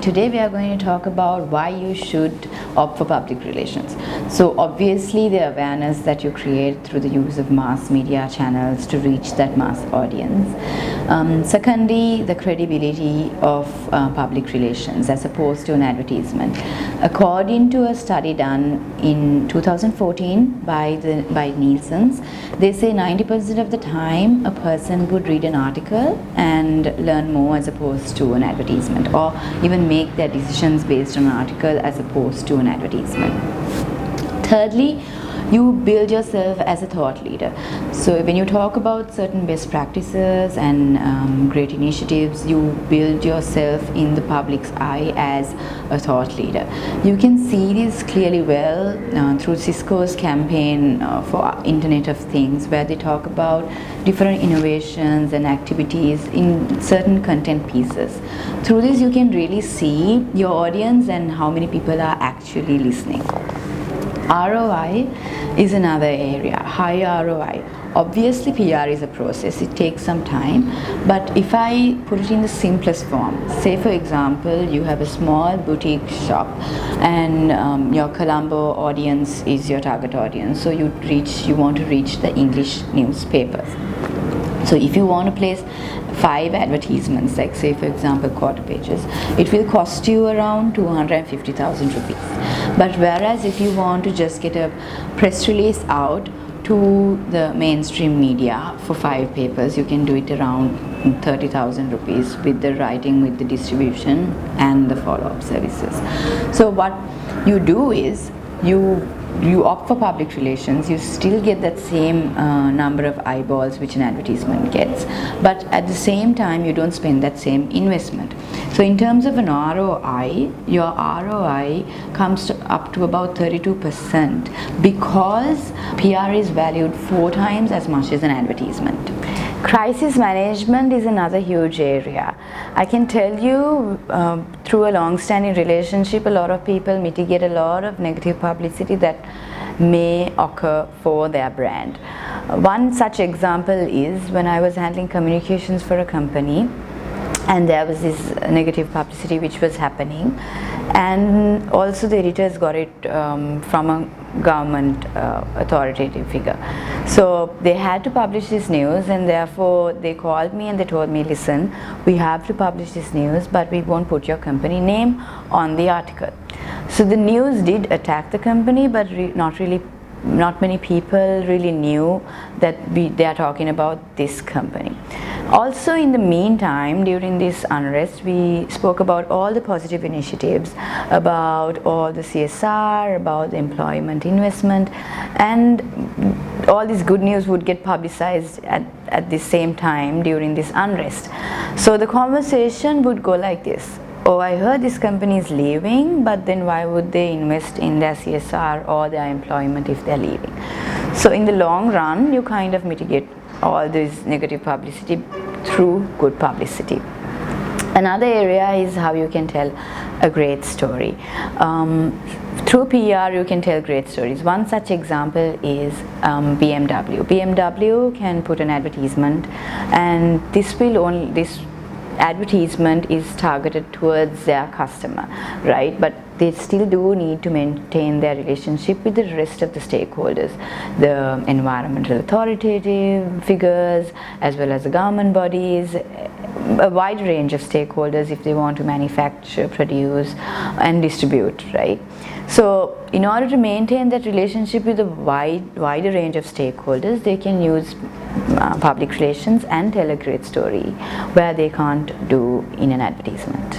today we are going to talk about why you should opt for public relations. So obviously the awareness that you create through the use of mass media channels to reach that mass audience. Secondly, the credibility of public relations as opposed to an advertisement. According to a study done in 2014 by Nielsen's, they say 90% of the time a person would read an article and learn more as opposed to an advertisement, or even make their decisions based on an article as opposed to an advertisement. Thirdly, you build yourself as a thought leader. So when you talk about certain best practices and great initiatives, you build yourself in the public's eye as a thought leader. You can see this clearly well through Cisco's campaign for Internet of Things, where they talk about different innovations and activities in certain content pieces. Through this you can really see your audience and how many people are actually listening. ROI is another area, high ROI. Obviously PR is a process, it takes some time, but if I put it in the simplest form, say for example you have a small boutique shop and your Colombo audience is your target audience, so you want to reach the English newspapers. So if you want to place 5 advertisements, like say for example quarter pages, it will cost you around 250,000 rupees. But whereas if you want to just get a press release out to the mainstream media for 5 papers, you can do it around 30,000 rupees with the writing, with the distribution and the follow-up services. So what you do is you opt for public relations, you still get that same number of eyeballs which an advertisement gets, but at the same time you don't spend that same investment. So in terms of an ROI, your ROI comes up to about 32% because PR is valued 4 times as much as an advertisement. Crisis management is another huge area. I can tell you through a long-standing relationship, a lot of people mitigate a lot of negative publicity that may occur for their brand. One such example is when I was handling communications for a company, and there was this negative publicity which was happening, and also the editors got it from a government authoritative figure. So they had to publish this news, and therefore they called me and they told me, listen, we have to publish this news, but we won't put your company name on the article. So the news did attack the company, but not many people really knew that they are talking about this company. Also in the meantime, during this unrest, we spoke about all the positive initiatives, about all the CSR, about the employment investment, and all this good news would get publicized at the same time during this unrest. So the conversation would go like this: oh, I heard this company is leaving, but then why would they invest in their CSR or their employment if they're leaving? So in the long run, you kind of mitigate all this negative publicity through good publicity. Another area is how you can tell a great story. Through PR you can tell great stories. One such example is BMW. BMW can put an advertisement, and this advertisement is targeted towards their customer, right? But they still do need to maintain their relationship with the rest of the stakeholders, the environmental authoritative figures, as well as the government bodies, a wide range of stakeholders if they want to manufacture, produce and distribute, right? So in order to maintain that relationship with a wider range of stakeholders, they can use public relations and tell a great story where they can't do in an advertisement.